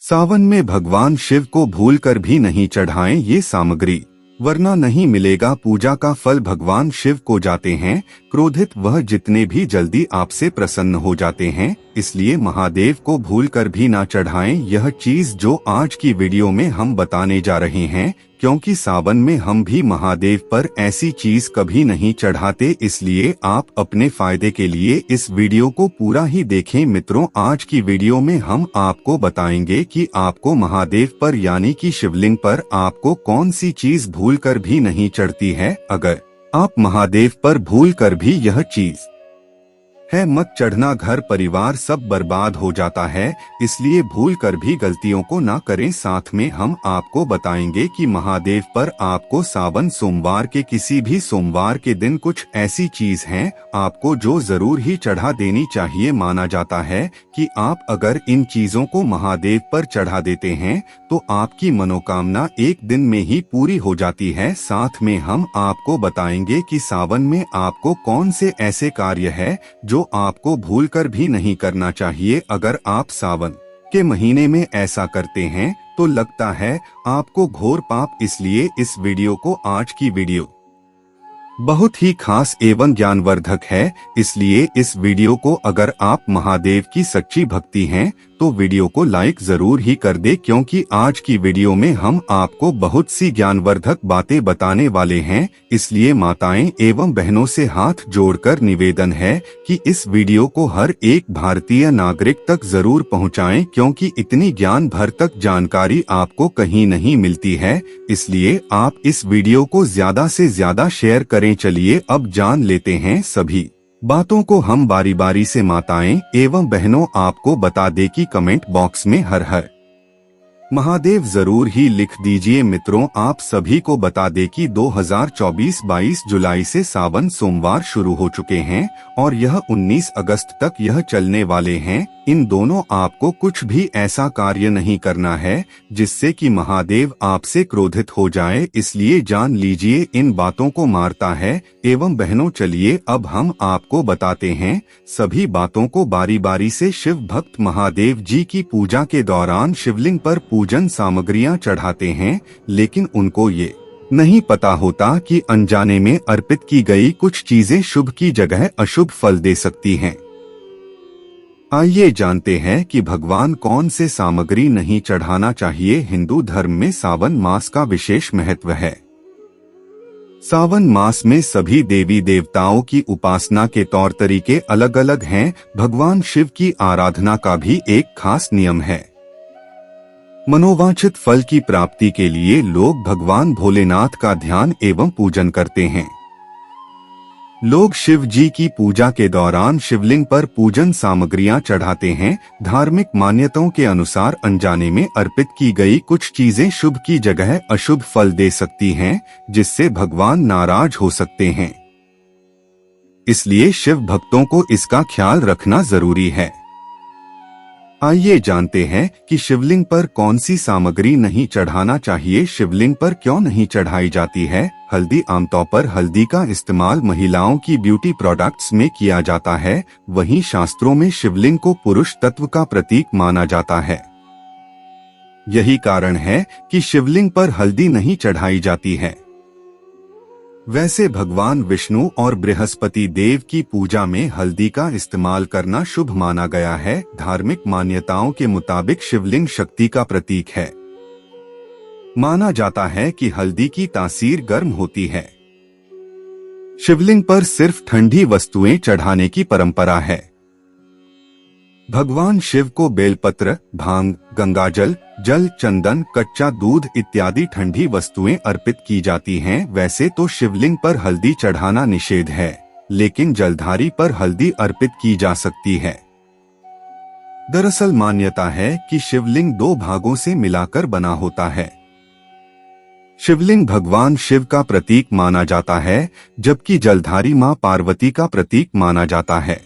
सावन में भगवान शिव को भूलकर भी नहीं चढ़ाएं ये सामग्री, वरना नहीं मिलेगा पूजा का फल। भगवान शिव को जाते हैं क्रोधित वह जितने भी जल्दी आपसे प्रसन्न हो जाते हैं, इसलिए महादेव को भूलकर भी ना चढ़ाएं यह चीज जो आज की वीडियो में हम बताने जा रहे हैं, क्योंकि सावन में हम भी महादेव पर ऐसी चीज कभी नहीं चढ़ाते, इसलिए आप अपने फायदे के लिए इस वीडियो को पूरा ही देखें। मित्रों, आज की वीडियो में हम आपको बताएंगे कि आपको महादेव पर यानी कि शिवलिंग पर आपको कौन सी चीज भूलकर भी नहीं चढ़ती है। अगर आप महादेव पर भूलकर भी यह चीज है मत चढ़ना, घर परिवार सब बर्बाद हो जाता है, इसलिए भूल कर भी गलतियों को ना करें। साथ में हम आपको बताएंगे कि महादेव पर आपको सावन सोमवार के किसी भी सोमवार के दिन कुछ ऐसी चीज हैं आपको जो जरूर ही चढ़ा देनी चाहिए। माना जाता है कि आप अगर इन चीजों को महादेव पर चढ़ा देते हैं तो आपकी मनोकामना एक दिन में ही पूरी हो जाती है। साथ में हम आपको बताएंगे कि सावन में आपको कौन से ऐसे कार्य है जो आपको भूलकर भी नहीं करना चाहिए। अगर आप सावन के महीने में ऐसा करते हैं तो लगता है आपको घोर पाप, इसलिए इस वीडियो को आज की वीडियो बहुत ही खास एवं ज्ञानवर्धक है। इसलिए इस वीडियो को अगर आप महादेव की सच्ची भक्ति हैं तो वीडियो को लाइक जरूर ही कर दे, क्योंकि आज की वीडियो में हम आपको बहुत सी ज्ञानवर्धक बातें बताने वाले हैं। इसलिए माताएं एवं बहनों से हाथ जोड़कर निवेदन है कि इस वीडियो को हर एक भारतीय नागरिक तक जरूर पहुंचाएं, क्योंकि इतनी ज्ञान भर तक जानकारी आपको कहीं नहीं मिलती है। इसलिए आप इस वीडियो को ज्यादा से ज्यादा शेयर करें। चलिए अब जान लेते हैं सभी बातों को हम बारी बारी से। माताएं एवं बहनों आपको बता दे कि कमेंट बॉक्स में हर हर महादेव जरूर ही लिख दीजिए। मित्रों, आप सभी को बता दे कि 2024-22 जुलाई से सावन सोमवार शुरू हो चुके हैं और यह 19 अगस्त तक यह चलने वाले हैं। इन दोनों आपको कुछ भी ऐसा कार्य नहीं करना है जिससे कि महादेव आपसे क्रोधित हो जाए, इसलिए जान लीजिए इन बातों को मारता है। एवं बहनों, चलिए अब हम आपको बताते हैं सभी बातों को बारी बारी से। शिव भक्त महादेव जी की पूजा के दौरान शिवलिंग पर पूजन सामग्रियां चढ़ाते हैं, लेकिन उनको ये नहीं पता होता कि अनजाने में अर्पित की गई कुछ चीजें शुभ की जगह अशुभ फल दे सकती हैं। आइए जानते हैं कि भगवान कौन से सामग्री नहीं चढ़ाना चाहिए। हिंदू धर्म में सावन मास का विशेष महत्व है। सावन मास में सभी देवी देवताओं की उपासना के तौर तरीके अलग अलग हैं। भगवान शिव की आराधना का भी एक खास नियम है। मनोवांछित फल की प्राप्ति के लिए लोग भगवान भोलेनाथ का ध्यान एवं पूजन करते हैं। लोग शिव जी की पूजा के दौरान शिवलिंग पर पूजन सामग्रियां चढ़ाते हैं। धार्मिक मान्यताओं के अनुसार अनजाने में अर्पित की गई कुछ चीजें शुभ की जगह अशुभ फल दे सकती हैं, जिससे भगवान नाराज हो सकते हैं। इसलिए शिव भक्तों को इसका ख्याल रखना जरूरी है। आइए जानते हैं कि शिवलिंग पर कौन सी सामग्री नहीं चढ़ाना चाहिए। शिवलिंग पर क्यों नहीं चढ़ाई जाती है। हल्दी। आमतौर पर हल्दी का इस्तेमाल महिलाओं की ब्यूटी प्रोडक्ट्स में किया जाता है, वहीं शास्त्रों में शिवलिंग को पुरुष तत्व का प्रतीक माना जाता है। यही कारण है कि शिवलिंग पर हल्दी नहीं चढ़ाई जाती है। वैसे भगवान विष्णु और बृहस्पति देव की पूजा में हल्दी का इस्तेमाल करना शुभ माना गया है। धार्मिक मान्यताओं के मुताबिक शिवलिंग शक्ति का प्रतीक है। माना जाता है कि हल्दी की तासीर गर्म होती है। शिवलिंग पर सिर्फ ठंडी वस्तुएं चढ़ाने की परंपरा है। भगवान शिव को बेलपत्र, भांग, गंगाजल, जल, चंदन, कच्चा दूध इत्यादि ठंडी वस्तुएं अर्पित की जाती हैं। वैसे तो शिवलिंग पर हल्दी चढ़ाना निषेध है, लेकिन जलधारी पर हल्दी अर्पित की जा सकती है। दरअसल मान्यता है कि शिवलिंग दो भागों से मिलाकर बना होता है। शिवलिंग भगवान शिव का प्रतीक माना जाता है, जबकि जलधारी मां पार्वती का प्रतीक माना जाता है।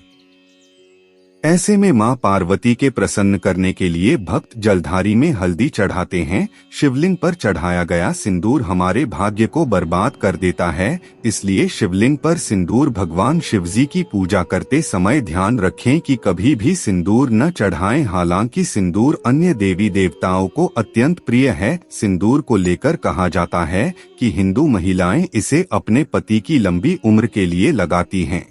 ऐसे में मां पार्वती के प्रसन्न करने के लिए भक्त जलधारी में हल्दी चढ़ाते हैं। शिवलिंग पर चढ़ाया गया सिंदूर हमारे भाग्य को बर्बाद कर देता है, इसलिए शिवलिंग पर सिंदूर भगवान शिवजी की पूजा करते समय ध्यान रखें कि कभी भी सिंदूर न चढ़ाएं। हालांकि सिंदूर अन्य देवी देवताओं को अत्यंत प्रिय है। सिंदूर को लेकर कहा जाता है कि हिंदू महिलाएं इसे अपने पति की लंबी उम्र के लिए लगाती हैं।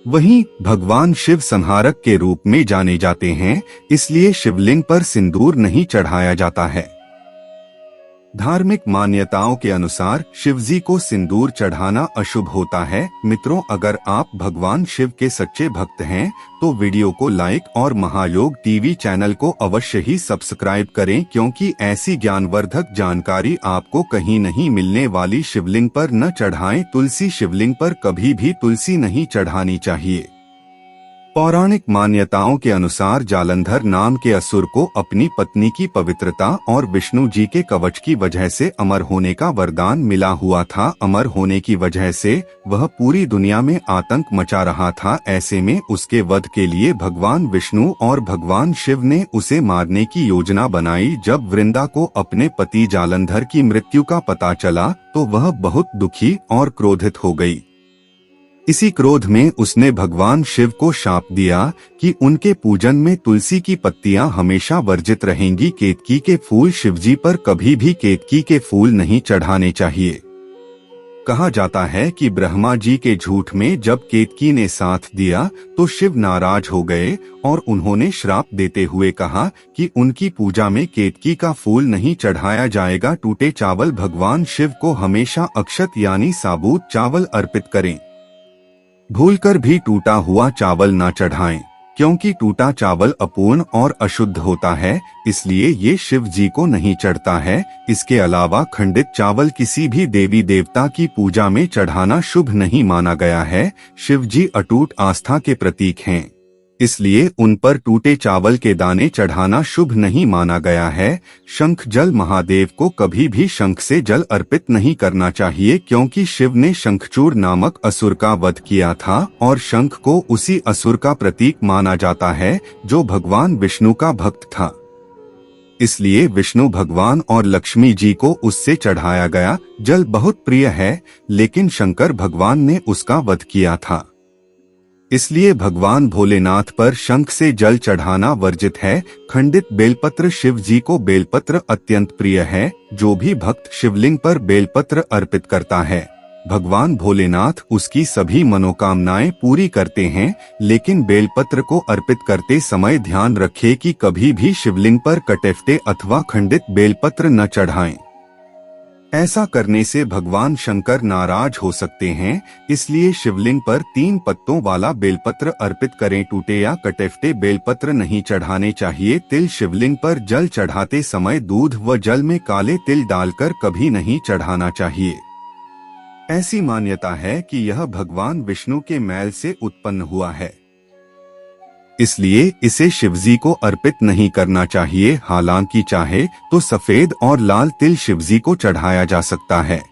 वहीं भगवान शिव संहारक के रूप में जाने जाते हैं, इसलिए शिवलिंग पर सिंदूर नहीं चढ़ाया जाता है। धार्मिक मान्यताओं के अनुसार शिवजी को सिंदूर चढ़ाना अशुभ होता है। मित्रों, अगर आप भगवान शिव के सच्चे भक्त हैं तो वीडियो को लाइक और महायोग टीवी चैनल को अवश्य ही सब्सक्राइब करें, क्योंकि ऐसी ज्ञानवर्धक जानकारी आपको कहीं नहीं मिलने वाली। शिवलिंग पर न चढ़ाएं तुलसी। शिवलिंग पर कभी भी तुलसी नहीं चढ़ानी चाहिए। पौराणिक मान्यताओं के अनुसार जालंधर नाम के असुर को अपनी पत्नी की पवित्रता और विष्णु जी के कवच की वजह से अमर होने का वरदान मिला हुआ था। अमर होने की वजह से वह पूरी दुनिया में आतंक मचा रहा था। ऐसे में उसके वध के लिए भगवान विष्णु और भगवान शिव ने उसे मारने की योजना बनाई। जब वृंदा को अपने पति जालंधर की मृत्यु का पता चला तो वह बहुत दुखी और क्रोधित हो गई। इसी क्रोध में उसने भगवान शिव को शाप दिया कि उनके पूजन में तुलसी की पत्तियां हमेशा वर्जित रहेंगी। केतकी के फूल शिवजी पर कभी भी केतकी के फूल नहीं चढ़ाने चाहिए। कहा जाता है कि ब्रह्मा जी के झूठ में जब केतकी ने साथ दिया तो शिव नाराज हो गए और उन्होंने श्राप देते हुए कहा कि उनकी पूजा में केतकी का फूल नहीं चढ़ाया जाएगा। टूटे चावल भगवान शिव को हमेशा अक्षत यानी साबुत चावल अर्पित करें। भूलकर भी टूटा हुआ चावल न चढ़ाएं, क्योंकि टूटा चावल अपूर्ण और अशुद्ध होता है, इसलिए ये शिव जी को नहीं चढ़ता है। इसके अलावा खंडित चावल किसी भी देवी देवता की पूजा में चढ़ाना शुभ नहीं माना गया है। शिव जी अटूट आस्था के प्रतीक हैं, इसलिए उन पर टूटे चावल के दाने चढ़ाना शुभ नहीं माना गया है। शंख जल महादेव को कभी भी शंख से जल अर्पित नहीं करना चाहिए, क्योंकि शिव ने शंखचूड़ नामक असुर का वध किया था और शंख को उसी असुर का प्रतीक माना जाता है जो भगवान विष्णु का भक्त था। इसलिए विष्णु भगवान और लक्ष्मी जी को उससे चढ़ाया गया जल बहुत प्रिय है, लेकिन शंकर भगवान ने उसका वध किया था। इसलिए भगवान भोलेनाथ पर शंख से जल चढ़ाना वर्जित है। खंडित बेलपत्र शिव जी को बेलपत्र अत्यंत प्रिय है। जो भी भक्त शिवलिंग पर बेलपत्र अर्पित करता है, भगवान भोलेनाथ उसकी सभी मनोकामनाएं पूरी करते हैं। लेकिन बेलपत्र को अर्पित करते समय ध्यान रखें कि कभी भी शिवलिंग पर कटेफटे अथवा खंडित बेलपत्र न चढ़ाएं। ऐसा करने से भगवान शंकर नाराज हो सकते हैं, इसलिए शिवलिंग पर 3 पत्तों वाला बेलपत्र अर्पित करें। टूटे या कटेफटे बेलपत्र नहीं चढ़ाने चाहिए। तिल शिवलिंग पर जल चढ़ाते समय दूध व जल में काले तिल डालकर कभी नहीं चढ़ाना चाहिए। ऐसी मान्यता है कि यह भगवान विष्णु के मैल से उत्पन्न हुआ है, इसलिए इसे शिवजी को अर्पित नहीं करना चाहिए। हालांकि चाहे तो सफेद और लाल तिल शिवजी को चढ़ाया जा सकता है,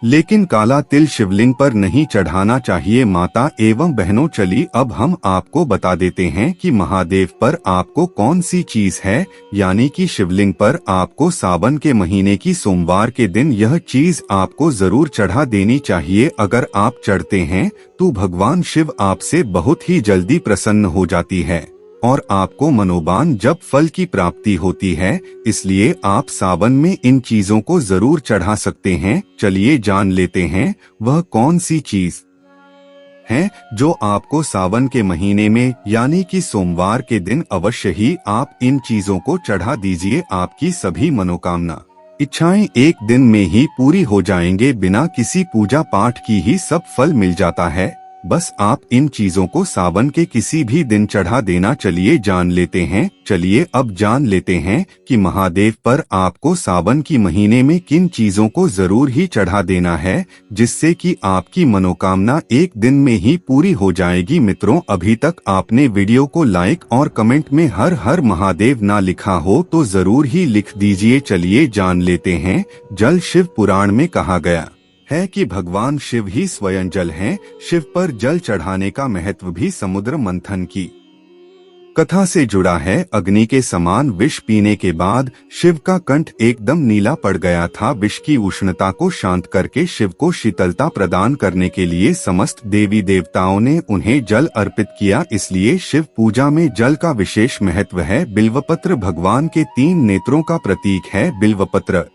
लेकिन काला तिल शिवलिंग पर नहीं चढ़ाना चाहिए। माता एवं बहनों, चलिए अब हम आपको बता देते हैं कि महादेव पर आपको कौन सी चीज है, यानी कि शिवलिंग पर आपको सावन के महीने की सोमवार के दिन यह चीज आपको जरूर चढ़ा देनी चाहिए। अगर आप चढ़ते हैं तो भगवान शिव आपसे बहुत ही जल्दी प्रसन्न हो जाती है और आपको मनोबान जप फल की प्राप्ति होती है। इसलिए आप सावन में इन चीजों को जरूर चढ़ा सकते हैं। चलिए जान लेते हैं वह कौन सी चीज है जो आपको सावन के महीने में यानी कि सोमवार के दिन अवश्य ही आप इन चीजों को चढ़ा दीजिए। आपकी सभी मनोकामना इच्छाएं एक दिन में ही पूरी हो जाएंगे। बिना किसी पूजा पाठ की ही सब फल मिल जाता है। बस आप इन चीजों को सावन के किसी भी दिन चढ़ा देना। चलिए जान लेते हैं। चलिए अब जान लेते हैं कि महादेव पर आपको सावन की महीने में किन चीजों को जरूर ही चढ़ा देना है, जिससे कि आपकी मनोकामना एक दिन में ही पूरी हो जाएगी। मित्रों, अभी तक आपने वीडियो को लाइक और कमेंट में हर हर महादेव ना लिखा हो तो जरूर ही लिख दीजिए। चलिए जान लेते हैं। जल शिव पुराण में कहा गया है कि भगवान शिव ही स्वयं जल हैं। शिव पर जल चढ़ाने का महत्व भी समुद्र मंथन की कथा से जुड़ा है। अग्नि के समान विष पीने के बाद शिव का कंठ एकदम नीला पड़ गया था। विष की उष्णता को शांत करके शिव को शीतलता प्रदान करने के लिए समस्त देवी देवताओं ने उन्हें जल अर्पित किया। इसलिए शिव पूजा में जल का विशेष महत्व है। बिल्वपत्र भगवान के 3 नेत्रों का प्रतीक है। बिल्वपत्र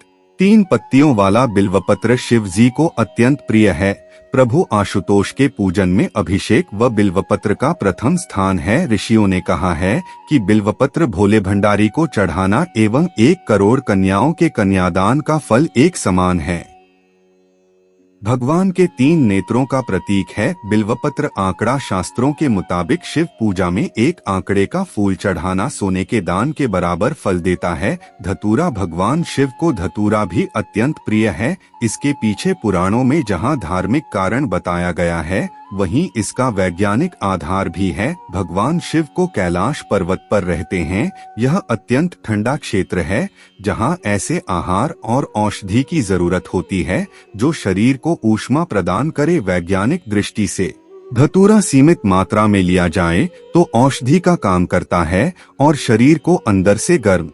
3 पत्तियों वाला बिल्वपत्र शिव जी को अत्यंत प्रिय है। प्रभु आशुतोष के पूजन में अभिषेक व बिल्वपत्र का प्रथम स्थान है। ऋषियों ने कहा है कि बिल्वपत्र भोले भंडारी को चढ़ाना एवं 1 करोड़ कन्याओं के कन्यादान का फल एक समान है। भगवान के 3 नेत्रों का प्रतीक है। बिल्वपत्र आंकड़ा शास्त्रों के मुताबिक शिव पूजा में 1 आंकड़े का फूल चढ़ाना सोने के दान के बराबर फल देता है। धतूरा भगवान शिव को धतूरा भी अत्यंत प्रिय है। इसके पीछे पुराणों में जहां धार्मिक कारण बताया गया है, वहीं इसका वैज्ञानिक आधार भी है। भगवान शिव को कैलाश पर्वत पर रहते हैं। यह अत्यंत ठंडा क्षेत्र है, जहां ऐसे आहार और औषधि की जरूरत होती है जो शरीर को ऊष्मा प्रदान करे। वैज्ञानिक दृष्टि से धतूरा सीमित मात्रा में लिया जाए तो औषधि का काम करता है और शरीर को अंदर से गर्म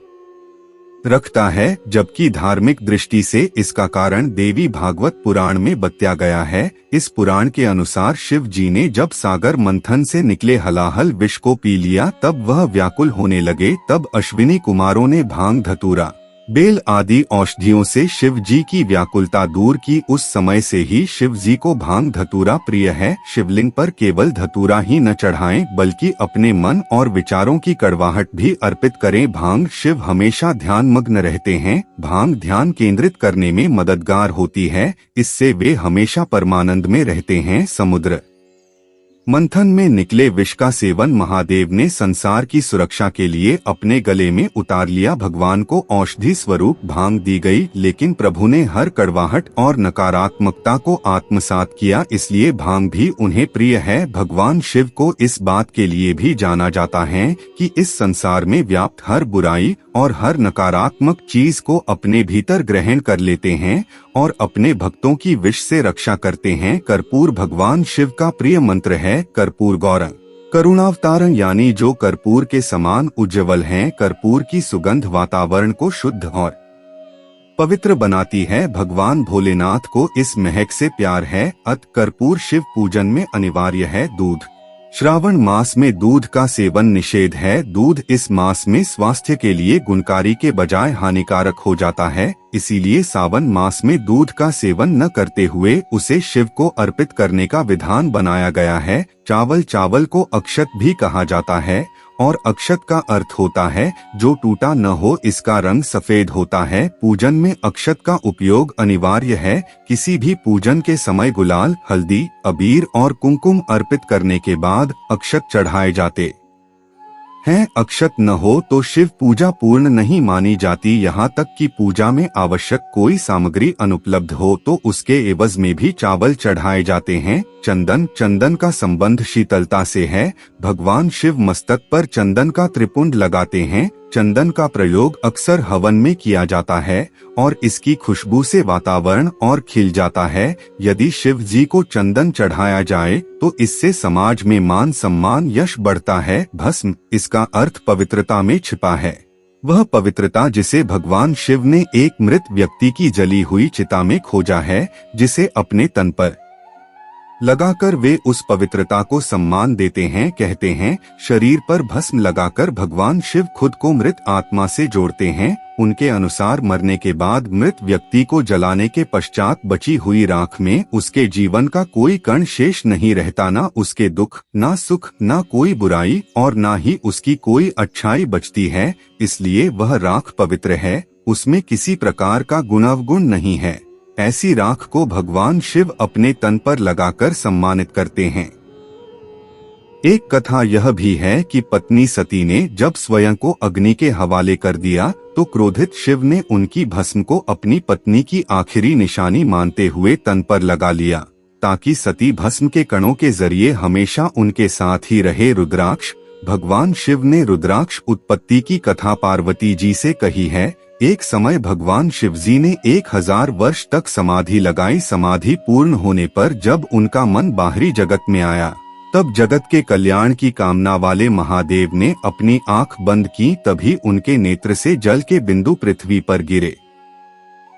रखता है, जबकि धार्मिक दृष्टि से इसका कारण देवी भागवत पुराण में बताया गया है। इस पुराण के अनुसार शिव जी ने जब सागर मंथन से निकले हलाहल विष को पी लिया, तब वह व्याकुल होने लगे। तब अश्विनी कुमारों ने भांग, धतूरा, बेल आदि औषधियों से शिव जी की व्याकुलता दूर की। उस समय से ही शिव जी को भांग धतूरा प्रिय है। शिवलिंग पर केवल धतूरा ही न चढ़ाएं, बल्कि अपने मन और विचारों की कड़वाहट भी अर्पित करें। भांग शिव हमेशा ध्यान मग्न रहते हैं। भांग ध्यान केंद्रित करने में मददगार होती है। इससे वे हमेशा परमानंद में रहते हैं। समुद्र मंथन में निकले विष का सेवन महादेव ने संसार की सुरक्षा के लिए अपने गले में उतार लिया। भगवान को औषधि स्वरूप भांग दी गई, लेकिन प्रभु ने हर कड़वाहट और नकारात्मकता को आत्मसात किया, इसलिए भांग भी उन्हें प्रिय है। भगवान शिव को इस बात के लिए भी जाना जाता है कि इस संसार में व्याप्त हर बुराई और हर नकारात्मक चीज को अपने भीतर ग्रहण कर लेते हैं और अपने भक्तों की विष से रक्षा करते हैं। कर्पूर भगवान शिव का प्रिय मंत्र है। कर्पूर गौरं करुणावतारं, यानी जो कर्पूर के समान उज्ज्वल हैं। कर्पूर की सुगंध वातावरण को शुद्ध और पवित्र बनाती है। भगवान भोलेनाथ को इस महक से प्यार है। अतः कर्पूर शिव पूजन में अनिवार्य है। दूध श्रावण मास में दूध का सेवन निषेध है। दूध इस मास में स्वास्थ्य के लिए गुणकारी के बजाय हानिकारक हो जाता है, इसीलिए सावन मास में दूध का सेवन न करते हुए उसे शिव को अर्पित करने का विधान बनाया गया है। चावल को अक्षत भी कहा जाता है और अक्षत का अर्थ होता है जो टूटा न हो। इसका रंग सफेद होता है। पूजन में अक्षत का उपयोग अनिवार्य है। किसी भी पूजन के समय गुलाल, हल्दी, अबीर और कुमकुम अर्पित करने के बाद अक्षत चढ़ाए जाते हैं। अक्षत न हो तो शिव पूजा पूर्ण नहीं मानी जाती। यहाँ तक कि पूजा में आवश्यक कोई सामग्री अनुपलब्ध हो तो उसके एवज में भी चावल चढ़ाए जाते हैं। चंदन का संबंध शीतलता से है। भगवान शिव मस्तक पर चंदन का त्रिपुंड लगाते हैं। चंदन का प्रयोग अक्सर हवन में किया जाता है और इसकी खुशबू से वातावरण और खिल जाता है। यदि शिव जी को चंदन चढ़ाया जाए तो इससे समाज में मान सम्मान यश बढ़ता है। भस्म, इसका अर्थ पवित्रता में छिपा है। वह पवित्रता जिसे भगवान शिव ने एक मृत व्यक्ति की जली हुई चिता में खोजा है, जिसे अपने तन पर लगाकर वे उस पवित्रता को सम्मान देते हैं। कहते हैं, शरीर पर भस्म लगाकर भगवान शिव खुद को मृत आत्मा से जोड़ते हैं। उनके अनुसार मरने के बाद मृत व्यक्ति को जलाने के पश्चात बची हुई राख में उसके जीवन का कोई कण शेष नहीं रहता। ना उसके दुख, ना सुख, ना कोई बुराई और ना ही उसकी कोई अच्छाई बचती है। इसलिए वह राख पवित्र है, उसमें किसी प्रकार का गुणावगुण नहीं है। ऐसी राख को भगवान शिव अपने तन पर लगाकर सम्मानित करते हैं। एक कथा यह भी है कि पत्नी सती ने जब स्वयं को अग्नि के हवाले कर दिया तो क्रोधित शिव ने उनकी भस्म को अपनी पत्नी की आखिरी निशानी मानते हुए तन पर लगा लिया, ताकि सती भस्म के कणों के जरिए हमेशा उनके साथ ही रहे। रुद्राक्ष, भगवान शिव ने रुद्राक्ष उत्पत्ति की कथा पार्वती जी से कही है। एक समय भगवान शिवजी ने 1000 वर्ष तक समाधि लगाई। समाधि पूर्ण होने पर जब उनका मन बाहरी जगत में आया तब जगत के कल्याण की कामना वाले महादेव ने अपनी आंख बंद की, तभी उनके नेत्र से जल के बिंदु पृथ्वी पर गिरे।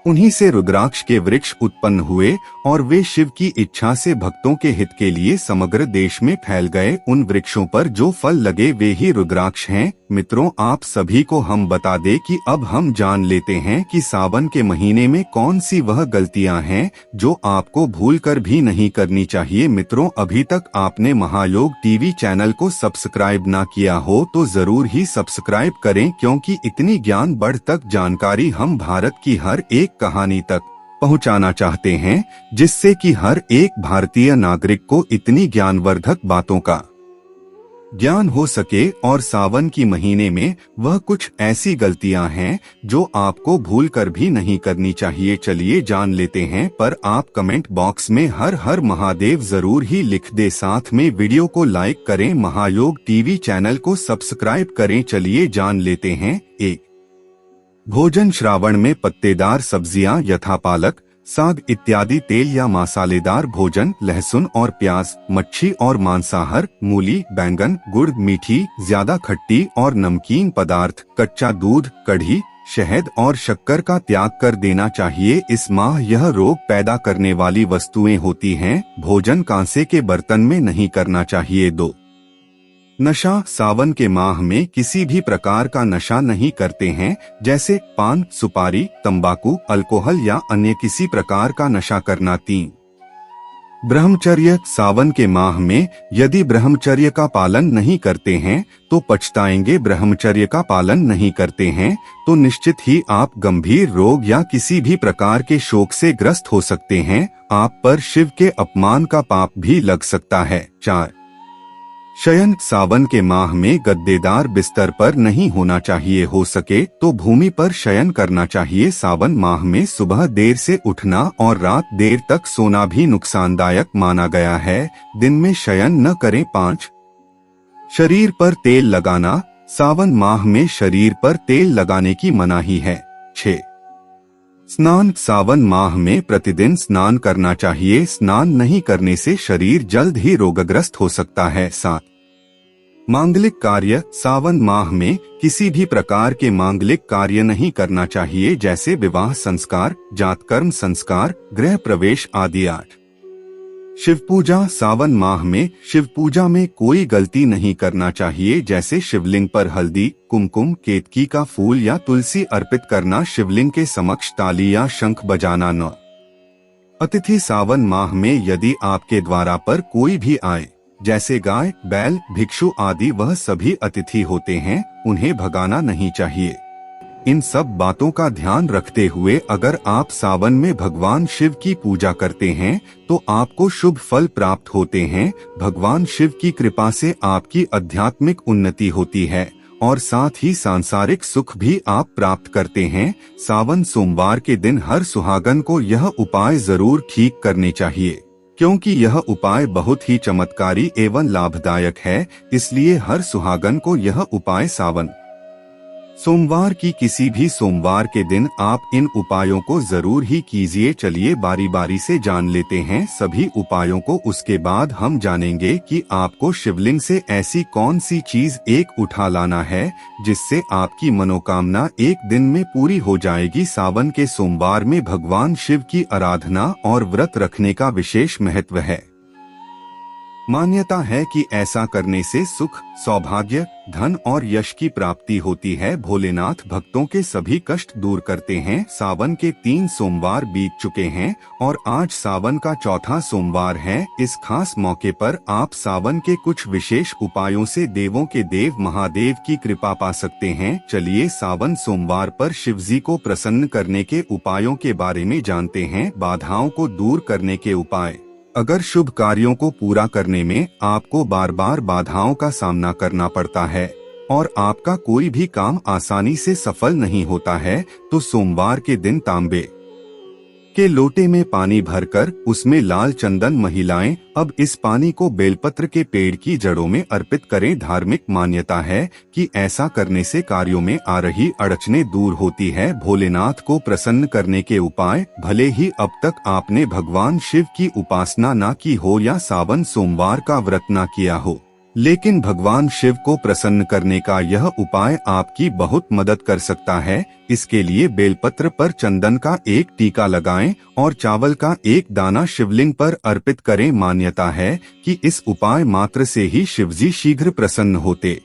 उन्हीं से रुद्राक्ष के वृक्ष उत्पन्न हुए और वे शिव की इच्छा से भक्तों के हित के लिए समग्र देश में फैल गए। उन वृक्षों पर जो फल लगे वे ही रुद्राक्ष हैं। मित्रों, आप सभी को हम बता दें कि अब हम जान लेते हैं कि सावन के महीने में कौन सी वह गलतियां हैं जो आपको भूलकर भी नहीं करनी चाहिए। मित्रों, अभी तक आपने महायोग टीवी चैनल को सब्सक्राइब ना किया हो तो जरूर ही सब्सक्राइब करें, क्योंकि इतनी ज्ञान बढ़ तक जानकारी हम भारत की हर एक कहानी तक पहुंचाना चाहते हैं, जिससे कि हर एक भारतीय नागरिक को इतनी ज्ञानवर्धक बातों का ज्ञान हो सके। और सावन की महीने में वह कुछ ऐसी गलतियां हैं जो आपको भूलकर भी नहीं करनी चाहिए। चलिए जान लेते हैं, पर आप कमेंट बॉक्स में हर हर महादेव जरूर ही लिख दे, साथ में वीडियो को लाइक करें, महायोग टीवी चैनल को सब्सक्राइब करें। चलिए जान लेते हैं। 1. भोजन श्रावण में पत्तेदार सब्जियां यथा पालक, साग इत्यादि, तेल या मसालेदार भोजन, लहसुन और प्याज, मच्छी और मांसाहार, मूली, बैंगन, गुड़, मीठी, ज्यादा खट्टी और नमकीन पदार्थ, कच्चा दूध, कढ़ी, शहद और शक्कर का त्याग कर देना चाहिए। इस माह यह रोग पैदा करने वाली वस्तुएं होती हैं। भोजन कांसे के बर्तन में नहीं करना चाहिए। 2. नशा। सावन के माह में किसी भी प्रकार का नशा नहीं करते हैं, जैसे पान, सुपारी, तंबाकू, अल्कोहल या अन्य किसी प्रकार का नशा करना। 3. ब्रह्मचर्य। सावन के माह में यदि ब्रह्मचर्य का पालन नहीं करते हैं तो पछताएंगे। ब्रह्मचर्य का पालन नहीं करते हैं तो निश्चित ही आप गंभीर रोग या किसी भी प्रकार के शोक से ग्रस्त हो सकते हैं। आप पर शिव के अपमान का पाप भी लग सकता है। 4. शयन। सावन के माह में गद्देदार बिस्तर पर नहीं होना चाहिए, हो सके तो भूमि पर शयन करना चाहिए। सावन माह में सुबह देर से उठना और रात देर तक सोना भी नुकसानदायक माना गया है। दिन में शयन न करें। 5. शरीर पर तेल लगाना। सावन माह में शरीर पर तेल लगाने की मनाही है। 6. स्नान। सावन माह में प्रतिदिन स्नान करना चाहिए। स्नान नहीं करने से शरीर जल्द ही रोगग्रस्त हो सकता है। 7. मांगलिक कार्य। सावन माह में किसी भी प्रकार के मांगलिक कार्य नहीं करना चाहिए, जैसे विवाह संस्कार, जातकर्म संस्कार, गृह प्रवेश आदि। 8. शिव पूजा। सावन माह में शिव पूजा में कोई गलती नहीं करना चाहिए, जैसे शिवलिंग पर हल्दी, कुमकुम, केतकी का फूल या तुलसी अर्पित करना, शिवलिंग के समक्ष ताली या शंख बजाना। 9. अतिथि। सावन माह में यदि आपके द्वारा पर कोई भी आए, जैसे गाय, बैल, भिक्षु आदि, वह सभी अतिथि होते हैं, उन्हें भगाना नहीं चाहिए। इन सब बातों का ध्यान रखते हुए अगर आप सावन में भगवान शिव की पूजा करते हैं तो आपको शुभ फल प्राप्त होते हैं। भगवान शिव की कृपा से आपकी आध्यात्मिक उन्नति होती है और साथ ही सांसारिक सुख भी आप प्राप्त करते हैं। सावन सोमवार के दिन हर सुहागन को यह उपाय जरूर ठीक करने चाहिए, क्योंकि यह उपाय बहुत ही चमत्कारी एवं लाभदायक है। इसलिए हर सुहागन को यह उपाय सावन सोमवार की किसी भी सोमवार के दिन आप इन उपायों को जरूर ही कीजिए। चलिए बारी बारी से जान लेते हैं सभी उपायों को, उसके बाद हम जानेंगे कि आपको शिवलिंग से ऐसी कौन सी चीज एक उठा लाना है जिससे आपकी मनोकामना एक दिन में पूरी हो जाएगी। सावन के सोमवार में भगवान शिव की आराधना और व्रत रखने का विशेष महत्व है। मान्यता है कि ऐसा करने से सुख, सौभाग्य, धन और यश की प्राप्ति होती है। भोलेनाथ भक्तों के सभी कष्ट दूर करते हैं। सावन के 3 सोमवार बीत चुके हैं और आज सावन का चौथा सोमवार है। इस खास मौके पर आप सावन के कुछ विशेष उपायों से देवों के देव महादेव की कृपा पा सकते हैं। चलिए सावन सोमवार पर शिवजी को प्रसन्न करने के उपायों के बारे में जानते हैं। बाधाओं को दूर करने के उपाय। अगर शुभ कार्यों को पूरा करने में आपको बार बार बाधाओं का सामना करना पड़ता है और आपका कोई भी काम आसानी से सफल नहीं होता है, तो सोमवार के दिन तांबे के लोटे में पानी भरकर उसमें लाल चंदन महिलाएं अब इस पानी को बेलपत्र के पेड़ की जड़ों में अर्पित करें। धार्मिक मान्यता है कि ऐसा करने से कार्यों में आ रही अड़चनें दूर होती है। भोलेनाथ को प्रसन्न करने के उपाय। भले ही अब तक आपने भगवान शिव की उपासना ना की हो या सावन सोमवार का व्रत ना किया हो, लेकिन भगवान शिव को प्रसन्न करने का यह उपाय आपकी बहुत मदद कर सकता है। इसके लिए बेलपत्र पर चंदन का एक टीका लगाएं और चावल का एक दाना शिवलिंग पर अर्पित करें। मान्यता है कि इस उपाय मात्र से ही शिवजी शीघ्र प्रसन्न होते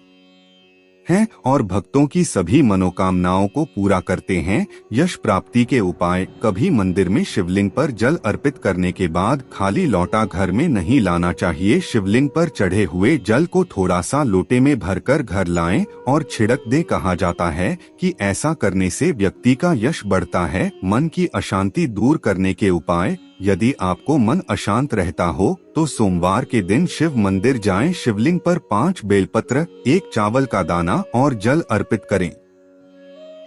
हैं और भक्तों की सभी मनोकामनाओं को पूरा करते हैं। यश प्राप्ति के उपाय। कभी मंदिर में शिवलिंग पर जल अर्पित करने के बाद खाली लौटा घर में नहीं लाना चाहिए। शिवलिंग पर चढ़े हुए जल को थोड़ा सा लोटे में भरकर घर लाएं और छिड़क दे। कहा जाता है कि ऐसा करने से व्यक्ति का यश बढ़ता है। मन की अशांति दूर करने के उपाय। यदि आपको मन अशांत रहता हो तो सोमवार के दिन शिव मंदिर जाएं। शिवलिंग पर 5 बेलपत्र, 1 चावल का दाना और जल अर्पित करें।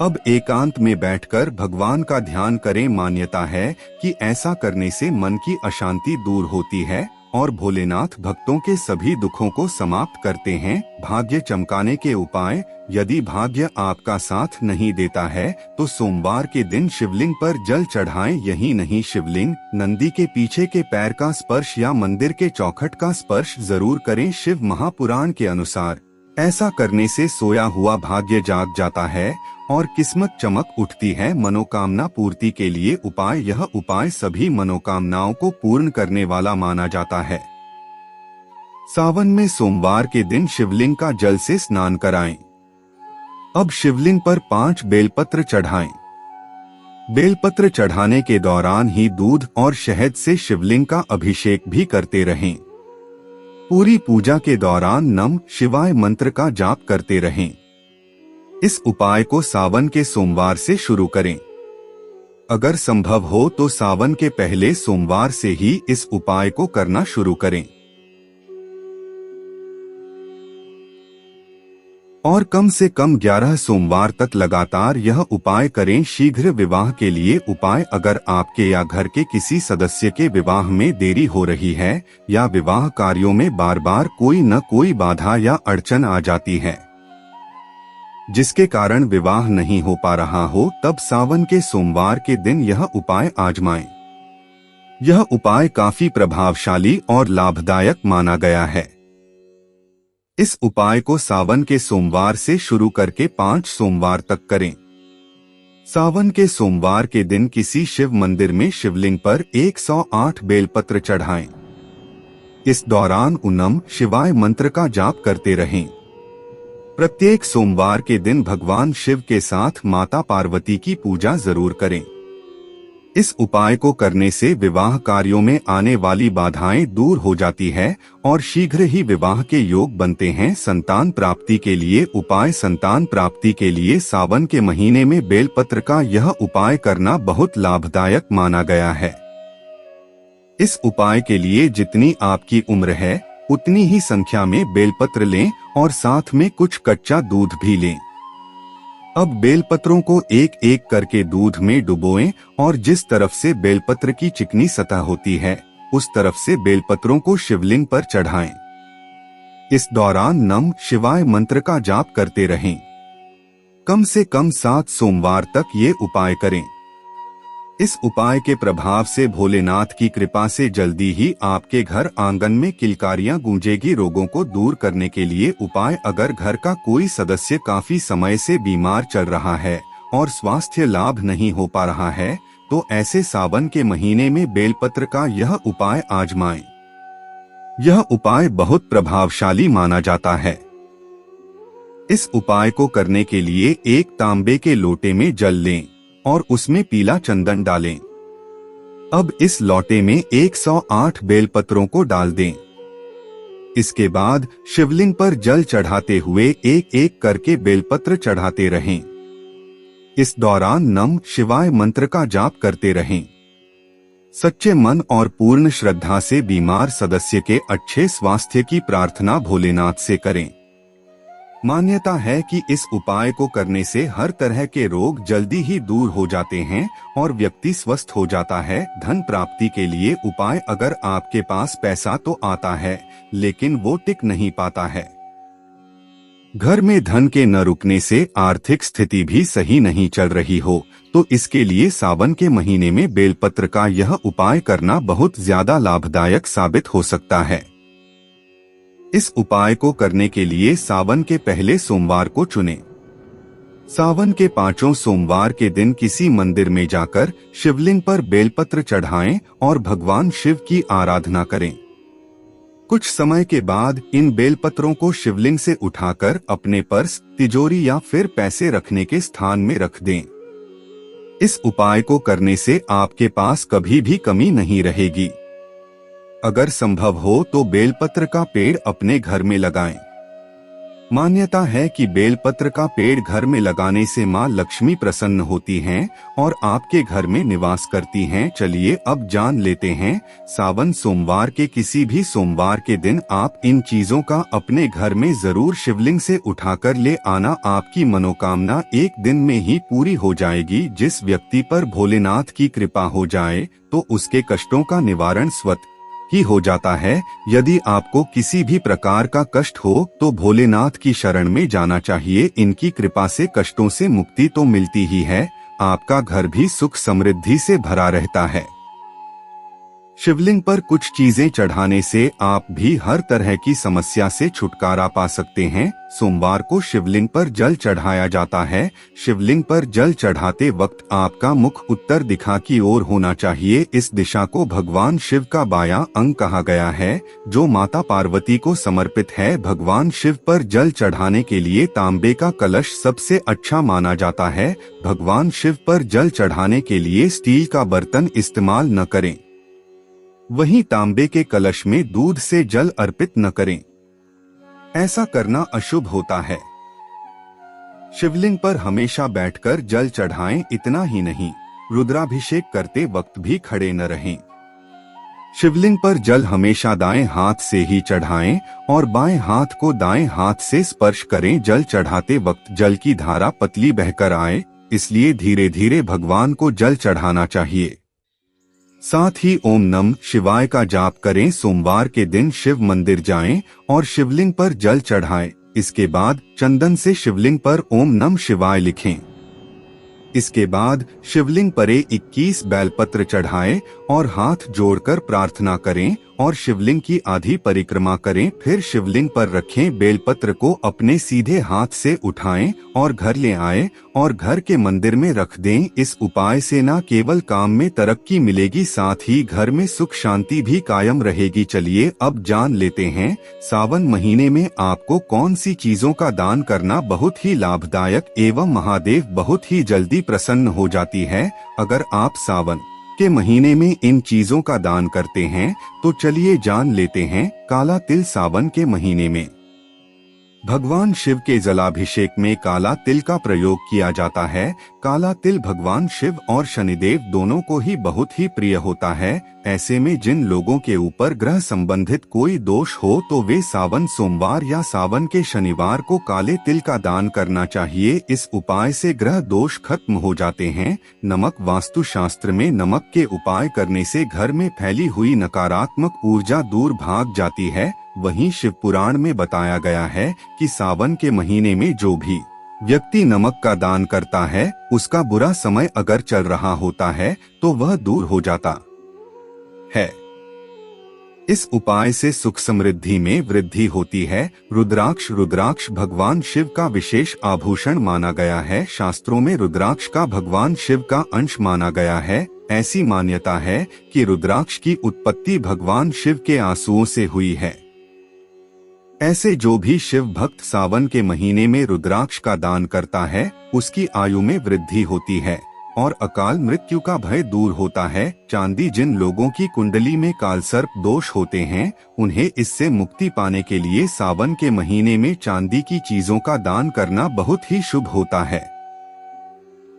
अब एकांत में बैठकर भगवान का ध्यान करें। मान्यता है कि ऐसा करने से मन की अशांति दूर होती है और भोलेनाथ भक्तों के सभी दुखों को समाप्त करते हैं। भाग्य चमकाने के उपाय। यदि भाग्य आपका साथ नहीं देता है तो सोमवार के दिन शिवलिंग पर जल चढ़ाएं। यही नहीं, शिवलिंग, नंदी के पीछे के पैर का स्पर्श या मंदिर के चौखट का स्पर्श जरूर करें। शिव महापुराण के अनुसार ऐसा करने से सोया हुआ भाग्य जाग जाता है और किस्मत चमक उठती है। मनोकामना पूर्ति के लिए उपाय। यह उपाय सभी मनोकामनाओं को पूर्ण करने वाला माना जाता है। सावन में सोमवार के दिन शिवलिंग का जल से स्नान कराएं। अब शिवलिंग पर 5 बेलपत्र चढ़ाएं। बेलपत्र चढ़ाने के दौरान ही दूध और शहद से शिवलिंग का अभिषेक भी करते रहें। पूरी पूजा के दौरान नमः शिवाय मंत्र का जाप करते रहें। इस उपाय को सावन के सोमवार से शुरू करें। अगर संभव हो तो सावन के पहले सोमवार से ही इस उपाय को करना शुरू करें और कम से कम 11 सोमवार तक लगातार यह उपाय करें। शीघ्र विवाह के लिए उपाय। अगर आपके या घर के किसी सदस्य के विवाह में देरी हो रही है या विवाह कार्यों में बार बार कोई न कोई बाधा या अड़चन आ जाती है जिसके कारण विवाह नहीं हो पा रहा हो, तब सावन के सोमवार के दिन यह उपाय आजमाएं। यह उपाय काफी प्रभावशाली और लाभदायक माना गया है। इस उपाय को सावन के सोमवार से शुरू करके 5 सोमवार तक करें। सावन के सोमवार के दिन किसी शिव मंदिर में शिवलिंग पर 108 बेलपत्र चढ़ाएं। इस दौरान ओम नमः शिवाय मंत्र का जाप करते रहें। प्रत्येक सोमवार के दिन भगवान शिव के साथ माता पार्वती की पूजा जरूर करें। इस उपाय को करने से विवाह कार्यों में आने वाली बाधाएं दूर हो जाती है और शीघ्र ही विवाह के योग बनते हैं। संतान प्राप्ति के लिए उपाय। संतान प्राप्ति के लिए सावन के महीने में बेलपत्र का यह उपाय करना बहुत लाभदायक माना गया है। इस उपाय के लिए जितनी आपकी उम्र है उतनी ही संख्या में बेलपत्र लें और साथ में कुछ कच्चा दूध भी लें। अब बेलपत्रों को एक एक करके दूध में डुबोएं और जिस तरफ से बेलपत्र की चिकनी सतह होती है उस तरफ से बेलपत्रों को शिवलिंग पर चढ़ाएं। इस दौरान नमः शिवाय मंत्र का जाप करते रहें। कम से कम 7 सोमवार तक ये उपाय करें। इस उपाय के प्रभाव से भोलेनाथ की कृपा से जल्दी ही आपके घर आंगन में किलकारियां गूंजेगी। रोगों को दूर करने के लिए उपाय। अगर घर का कोई सदस्य काफी समय से बीमार चल रहा है और स्वास्थ्य लाभ नहीं हो पा रहा है तो ऐसे सावन के महीने में बेलपत्र का यह उपाय आजमाएं। यह उपाय बहुत प्रभावशाली माना जाता है। इस उपाय को करने के लिए एक तांबे के लोटे में जल लें और उसमें पीला चंदन डालें। अब इस लोटे में 108 बेलपत्रों को डाल दें। इसके बाद शिवलिंग पर जल चढ़ाते हुए एक एक करके बेलपत्र चढ़ाते रहें। इस दौरान नमः शिवाय मंत्र का जाप करते रहें। सच्चे मन और पूर्ण श्रद्धा से बीमार सदस्य के अच्छे स्वास्थ्य की प्रार्थना भोलेनाथ से करें। मान्यता है कि इस उपाय को करने से हर तरह के रोग जल्दी ही दूर हो जाते हैं और व्यक्ति स्वस्थ हो जाता है। धन प्राप्ति के लिए उपाय। अगर आपके पास पैसा तो आता है लेकिन वो टिक नहीं पाता है, घर में धन के न रुकने से आर्थिक स्थिति भी सही नहीं चल रही हो, तो इसके लिए सावन के महीने में बेलपत्र का यह उपाय करना बहुत ज्यादा लाभदायक साबित हो सकता है। इस उपाय को करने के लिए सावन के पहले सोमवार को चुनें। सावन के 5 सोमवार के दिन किसी मंदिर में जाकर शिवलिंग पर बेलपत्र चढ़ाएं और भगवान शिव की आराधना करें। कुछ समय के बाद इन बेलपत्रों को शिवलिंग से उठाकर अपने पर्स, तिजोरी या फिर पैसे रखने के स्थान में रख दें। इस उपाय को करने से आपके पास कभी भी कमी नहीं रहेगी। अगर संभव हो तो बेलपत्र का पेड़ अपने घर में लगाएं। मान्यता है कि बेलपत्र का पेड़ घर में लगाने से मां लक्ष्मी प्रसन्न होती हैं और आपके घर में निवास करती हैं। चलिए अब जान लेते हैं, सावन सोमवार के किसी भी सोमवार के दिन आप इन चीजों का अपने घर में जरूर शिवलिंग से उठाकर ले आना। आपकी मनोकामना एक दिन में ही पूरी हो जाएगी। जिस व्यक्ति पर भोलेनाथ की कृपा हो जाए तो उसके कष्टों का निवारण स्वतः ही हो जाता है। यदि आपको किसी भी प्रकार का कष्ट हो तो भोलेनाथ की शरण में जाना चाहिए। इनकी कृपा से कष्टों से मुक्ति तो मिलती ही है, आपका घर भी सुख समृद्धि से भरा रहता है। शिवलिंग पर कुछ चीजें चढ़ाने से आप भी हर तरह की समस्या से छुटकारा पा सकते हैं। सोमवार को शिवलिंग पर जल चढ़ाया जाता है। शिवलिंग पर जल चढ़ाते वक्त आपका मुख उत्तर दिशा की ओर होना चाहिए। इस दिशा को भगवान शिव का बायां अंग कहा गया है, जो माता पार्वती को समर्पित है। भगवान शिव पर जल चढ़ाने के लिए तांबे का कलश सबसे अच्छा माना जाता है। भगवान शिव पर जल चढ़ाने के लिए स्टील का बर्तन इस्तेमाल न करें। वहीं तांबे के कलश में दूध से जल अर्पित न करें, ऐसा करना अशुभ होता है। शिवलिंग पर हमेशा बैठकर जल चढ़ाएं। इतना ही नहीं, रुद्राभिषेक करते वक्त भी खड़े न रहें। शिवलिंग पर जल हमेशा दाएं हाथ से ही चढ़ाएं और बाएं हाथ को दाएं हाथ से स्पर्श करें। जल चढ़ाते वक्त जल की धारा पतली बहकर आए, इसलिए धीरे धीरे भगवान को जल चढ़ाना चाहिए। साथ ही ओम नमः शिवाय का जाप करें। सोमवार के दिन शिव मंदिर जाएं और शिवलिंग पर जल चढ़ाएं। इसके बाद चंदन से शिवलिंग पर ओम नमः शिवाय लिखें। इसके बाद शिवलिंग पर 21 बेलपत्र चढ़ाएं और हाथ जोड़कर प्रार्थना करें और शिवलिंग की आधी परिक्रमा करें। फिर शिवलिंग पर रखें बेलपत्र को अपने सीधे हाथ से उठाएं और घर ले आएं और घर के मंदिर में रख दें। इस उपाय से न केवल काम में तरक्की मिलेगी, साथ ही घर में सुख शांति भी कायम रहेगी। चलिए अब जान लेते हैं, सावन महीने में आपको कौन सी चीजों का दान करना बहुत ही लाभदायक एवं महादेव बहुत ही जल्दी प्रसन्न हो जाती है। अगर आप सावन के महीने में इन चीजों का दान करते हैं तो चलिए जान लेते हैं। काला तिल सावन के महीने में भगवान शिव के जलाभिषेक में काला तिल का प्रयोग किया जाता है। काला तिल भगवान शिव और शनिदेव दोनों को ही बहुत ही प्रिय होता है। ऐसे में जिन लोगों के ऊपर ग्रह संबंधित कोई दोष हो तो वे सावन सोमवार या सावन के शनिवार को काले तिल का दान करना चाहिए। इस उपाय से ग्रह दोष खत्म हो जाते हैं। नमक वास्तु शास्त्र में नमक के उपाय करने से घर में फैली हुई नकारात्मक ऊर्जा दूर भाग जाती है। वहीं शिव पुराण में बताया गया है कि सावन के महीने में जो भी व्यक्ति नमक का दान करता है, उसका बुरा समय अगर चल रहा होता है तो वह दूर हो जाता है। इस उपाय से सुख समृद्धि में वृद्धि होती है। रुद्राक्ष भगवान शिव का विशेष आभूषण माना गया है। शास्त्रों में रुद्राक्ष का भगवान शिव का अंश माना गया है। ऐसी मान्यता है कि रुद्राक्ष की उत्पत्ति भगवान शिव के आंसुओं से हुई है। ऐसे जो भी शिव भक्त सावन के महीने में रुद्राक्ष का दान करता है, उसकी आयु में वृद्धि होती है और अकाल मृत्यु का भय दूर होता है। चांदी जिन लोगों की कुंडली में कालसर्प दोष होते हैं, उन्हें इससे मुक्ति पाने के लिए सावन के महीने में चांदी की चीजों का दान करना बहुत ही शुभ होता है।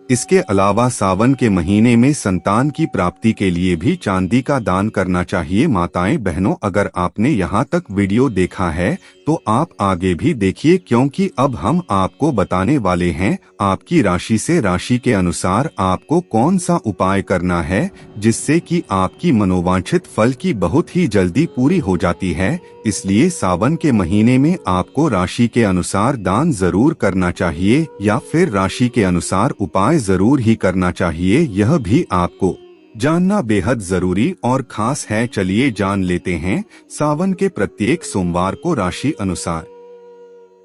इसके अलावा सावन के महीने में संतान की प्राप्ति के लिए भी चांदी का दान करना चाहिए। माताएं बहनों, अगर आपने यहाँ तक वीडियो देखा है तो आप आगे भी देखिए, क्योंकि अब हम आपको बताने वाले हैं आपकी राशि से राशि के अनुसार आपको कौन सा उपाय करना है, जिससे कि आपकी मनोवांछित फल की बहुत ही जल्दी पूरी हो जाती है। इसलिए सावन के महीने में आपको राशि के अनुसार दान जरूर करना चाहिए या फिर राशि के अनुसार उपाय जरूर ही करना चाहिए। यह भी आपको जानना बेहद जरूरी और खास है। चलिए जान लेते हैं सावन के प्रत्येक सोमवार को राशि अनुसार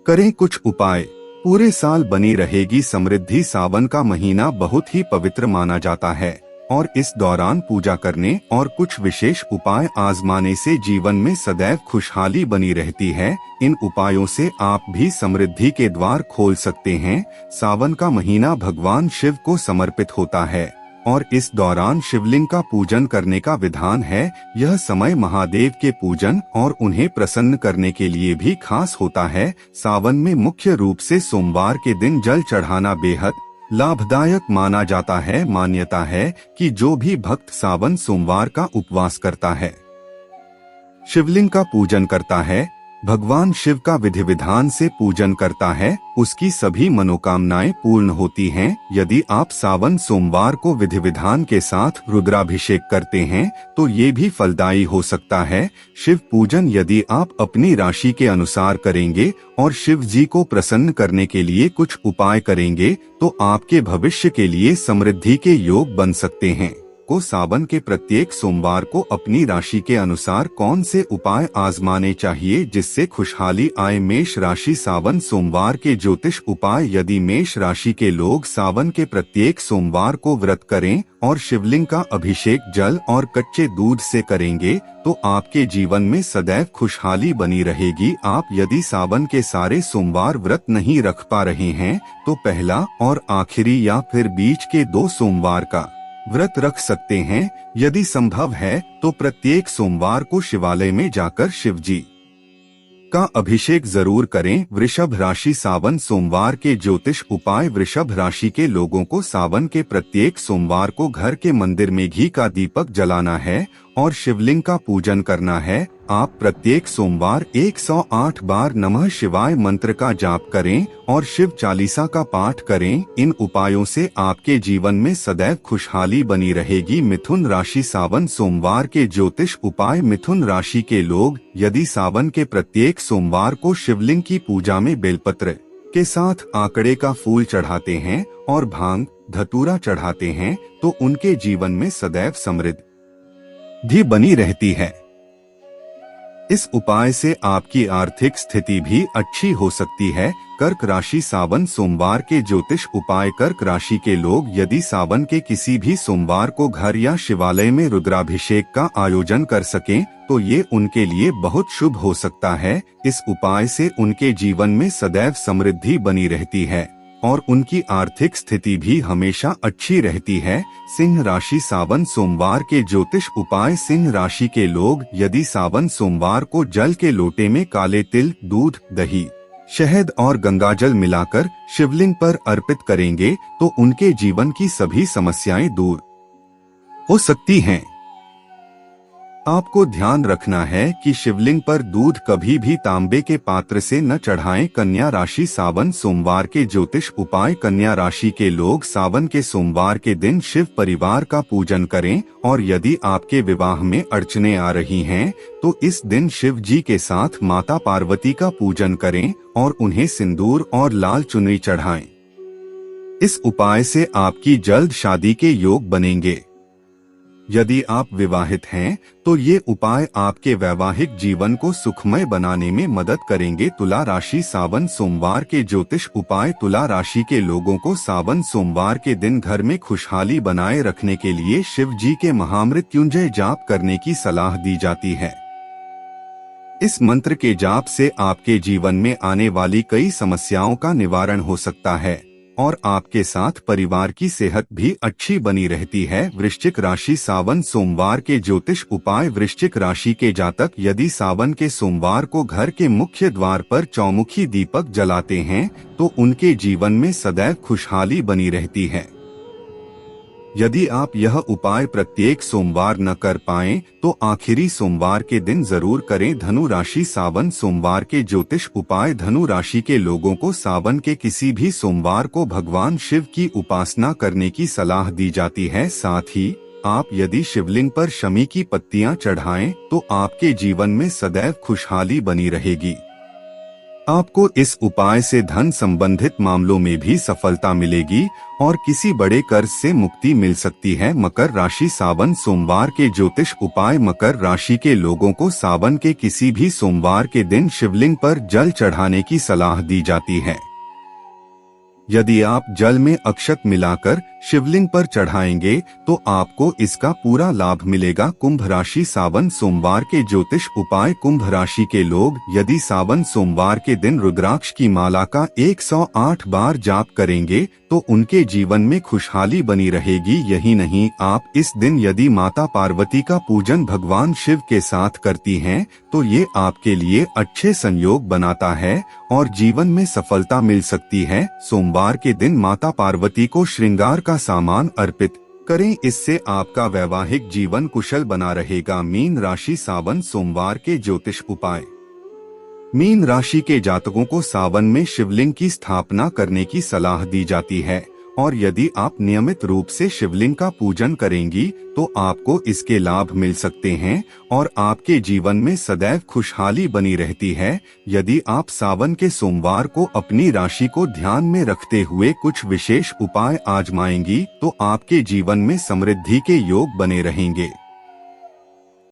करें कुछ उपाय। पूरे साल बनी रहेगी समृद्धि। सावन का महीना बहुत ही पवित्र माना जाता है और इस दौरान पूजा करने और कुछ विशेष उपाय आजमाने से जीवन में सदैव खुशहाली बनी रहती है। इन उपायों से आप भी समृद्धि के द्वार खोल सकते हैं। सावन का महीना भगवान शिव को समर्पित होता है और इस दौरान शिवलिंग का पूजन करने का विधान है। यह समय महादेव के पूजन और उन्हें प्रसन्न करने के लिए भी खास होता है। सावन में मुख्य रूप से सोमवार के दिन जल चढ़ाना बेहद लाभदायक माना जाता है। मान्यता है कि जो भी भक्त सावन सोमवार का उपवास करता है, शिवलिंग का पूजन करता है, भगवान शिव का विधि विधान से पूजन करता है, उसकी सभी मनोकामनाएं पूर्ण होती हैं। यदि आप सावन सोमवार को विधि विधान के साथ रुद्राभिषेक करते हैं तो ये भी फलदायी हो सकता है। शिव पूजन यदि आप अपनी राशि के अनुसार करेंगे और शिव जी को प्रसन्न करने के लिए कुछ उपाय करेंगे तो आपके भविष्य के लिए समृद्धि के योग बन सकते हैं। को सावन के प्रत्येक सोमवार को अपनी राशि के अनुसार कौन से उपाय आजमाने चाहिए जिससे खुशहाली आए। मेष राशि सावन सोमवार के ज्योतिष उपाय। यदि मेष राशि के लोग सावन के प्रत्येक सोमवार को व्रत करें और शिवलिंग का अभिषेक जल और कच्चे दूध से करेंगे तो आपके जीवन में सदैव खुशहाली बनी रहेगी। आप यदि सावन के सारे सोमवार व्रत नहीं रख पा रहे हैं तो पहला और आखिरी या फिर बीच के 2 सोमवार का व्रत रख सकते हैं। यदि संभव है तो प्रत्येक सोमवार को शिवालय में जाकर शिव जी का अभिषेक जरूर करें। वृषभ राशि सावन सोमवार के ज्योतिष उपाय। वृषभ राशि के लोगों को सावन के प्रत्येक सोमवार को घर के मंदिर में घी का दीपक जलाना है और शिवलिंग का पूजन करना है। आप प्रत्येक सोमवार 108 बार नमः शिवाय मंत्र का जाप करें और शिव चालीसा का पाठ करें। इन उपायों से आपके जीवन में सदैव खुशहाली बनी रहेगी। मिथुन राशि सावन सोमवार के ज्योतिष उपाय। मिथुन राशि के लोग यदि सावन के प्रत्येक सोमवार को शिवलिंग की पूजा में बेलपत्र के साथ आंकड़े का फूल चढ़ाते हैं और भांग धतूरा चढ़ाते हैं तो उनके जीवन में सदैव समृद्धि बनी रहती है। इस उपाय से आपकी आर्थिक स्थिति भी अच्छी हो सकती है। कर्क राशि सावन सोमवार के ज्योतिष उपाय। कर्क राशि के लोग यदि सावन के किसी भी सोमवार को घर या शिवालय में रुद्राभिषेक का आयोजन कर सकें तो ये उनके लिए बहुत शुभ हो सकता है। इस उपाय से उनके जीवन में सदैव समृद्धि बनी रहती है और उनकी आर्थिक स्थिति भी हमेशा अच्छी रहती है। सिंह राशि सावन सोमवार के ज्योतिष उपाय। सिंह राशि के लोग यदि सावन सोमवार को जल के लोटे में काले तिल, दूध, दही, शहद और गंगाजल मिलाकर शिवलिंग पर अर्पित करेंगे तो उनके जीवन की सभी समस्याएं दूर हो सकती हैं। आपको ध्यान रखना है कि शिवलिंग पर दूध कभी भी तांबे के पात्र से न चढ़ाएं। कन्या राशि सावन सोमवार के ज्योतिष उपाय। कन्या राशि के लोग सावन के सोमवार के दिन शिव परिवार का पूजन करें और यदि आपके विवाह में अड़चने आ रही हैं तो इस दिन शिव जी के साथ माता पार्वती का पूजन करें और उन्हें सिंदूर और लाल चुनरी चढ़ाएं। इस उपाय से आपकी जल्द शादी के योग बनेंगे। यदि आप विवाहित हैं तो ये उपाय आपके वैवाहिक जीवन को सुखमय बनाने में मदद करेंगे। तुला राशि सावन सोमवार के ज्योतिष उपाय। तुला राशि के लोगों को सावन सोमवार के दिन घर में खुशहाली बनाए रखने के लिए शिव जी के महामृत्युंजय जाप करने की सलाह दी जाती है। इस मंत्र के जाप से आपके जीवन में आने वाली कई समस्याओं का निवारण हो सकता है और आपके साथ परिवार की सेहत भी अच्छी बनी रहती है। वृश्चिक राशि सावन सोमवार के ज्योतिष उपाय। वृश्चिक राशि के जातक यदि सावन के सोमवार को घर के मुख्य द्वार पर चौमुखी दीपक जलाते हैं तो उनके जीवन में सदैव खुशहाली बनी रहती है। यदि आप यह उपाय प्रत्येक सोमवार न कर पाएं, तो आखिरी सोमवार के दिन जरूर करें। धनु राशि सावन सोमवार के ज्योतिष उपाय। धनु राशि के लोगों को सावन के किसी भी सोमवार को भगवान शिव की उपासना करने की सलाह दी जाती है। साथ ही आप यदि शिवलिंग पर शमी की पत्तियां चढ़ाएं, तो आपके जीवन में सदैव खुशहाली बनी रहेगी। आपको इस उपाय से धन संबंधित मामलों में भी सफलता मिलेगी और किसी बड़े कर्ज से मुक्ति मिल सकती है। मकर राशि सावन सोमवार के ज्योतिष उपाय। मकर राशि के लोगों को सावन के किसी भी सोमवार के दिन शिवलिंग पर जल चढ़ाने की सलाह दी जाती है। यदि आप जल में अक्षत मिलाकर शिवलिंग पर चढ़ाएंगे, तो आपको इसका पूरा लाभ मिलेगा। कुंभ राशि सावन सोमवार के ज्योतिष उपाय। कुंभ राशि के लोग यदि सावन सोमवार के दिन रुद्राक्ष की माला का 108 बार जाप करेंगे, तो उनके जीवन में खुशहाली बनी रहेगी। यही नहीं, आप इस दिन यदि माता पार्वती का पूजन भगवान शिव के साथ करती हैं, तो ये आपके लिए अच्छे संयोग बनाता है और जीवन में सफलता मिल सकती है। सोमवार के दिन माता पार्वती को श्रृंगार का सामान अर्पित करें, इससे आपका वैवाहिक जीवन कुशल बना रहेगा। मीन राशि सावन सोमवार के ज्योतिष उपाय। मीन राशि के जातकों को सावन में शिवलिंग की स्थापना करने की सलाह दी जाती है और यदि आप नियमित रूप से शिवलिंग का पूजन करेंगी, तो आपको इसके लाभ मिल सकते हैं और आपके जीवन में सदैव खुशहाली बनी रहती है। यदि आप सावन के सोमवार को अपनी राशि को ध्यान में रखते हुए कुछ विशेष उपाय आजमाएंगी, तो आपके जीवन में समृद्धि के योग बने रहेंगे।